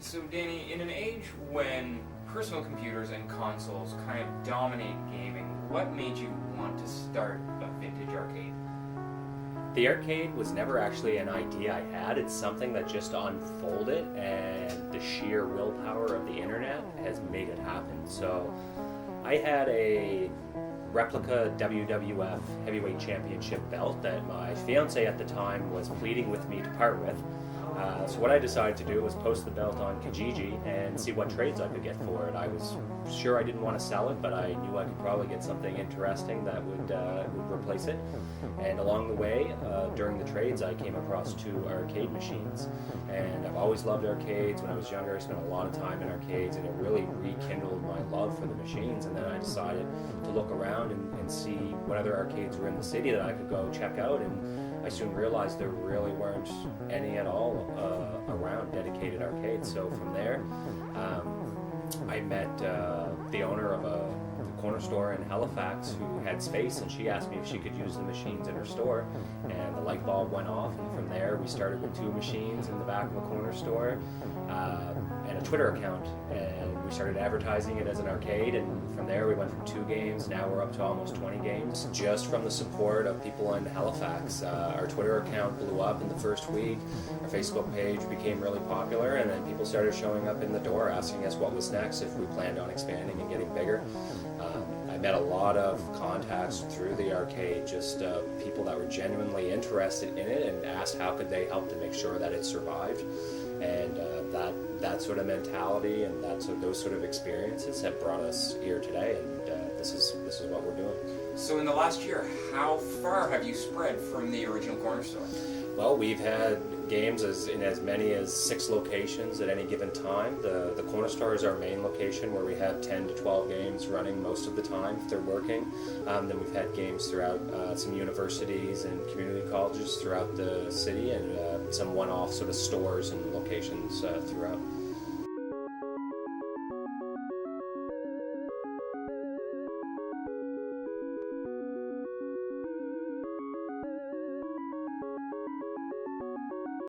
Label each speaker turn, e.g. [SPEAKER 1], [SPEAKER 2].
[SPEAKER 1] So, Danny, in an age when personal computers and consoles kind of dominate gaming, what made you want to start a vintage arcade?
[SPEAKER 2] The arcade was never actually an idea I had. It's something that just unfolded, and the sheer willpower of the internet has made it happen. So I had a replica WWF Heavyweight Championship belt that my fiance at the time was pleading with me to part with. So what I decided to do was post the belt on Kijiji and see what trades I could get for it. I was sure I didn't want to sell it, but I knew I could probably get something interesting that would replace it. And along the way, during the trades, I came across 2 arcade machines. And I've always loved arcades. When I was younger, I spent a lot of time in arcades, and it really rekindled my love for the machines. And then I decided to look around and see what other arcades were in the city that I could go check out. And I soon realized there really weren't any at all around dedicated arcades. So from there, I met the owner of a corner store in Halifax who had space, and she asked me if she could use the machines in her store, and the light bulb went off, and from there we started with 2 machines in the back of a corner store and a Twitter account, and we started advertising it as an arcade, and from there we went from 2 games, now we're up to almost 20 games, just from the support of people in Halifax. Our Twitter account blew up in the first week, our Facebook page became really popular, and then people started showing up in the door asking us what was next, if we planned on expanding and getting bigger. I met a lot of contacts through the arcade, just people that were genuinely interested in it and asked how could they help to make sure that it survived. And that sort of mentality and those sort of experiences have brought us here today, and this is what we're doing.
[SPEAKER 1] So in the last year, how far have you spread from the original corner store?
[SPEAKER 2] Well, we've had games in as many as 6 locations at any given time. The corner store is our main location where we have 10 to 12 games running most of the time if they're working. Then we've had games throughout some universities and community colleges throughout the city, and some one-off sort of stores and locations throughout.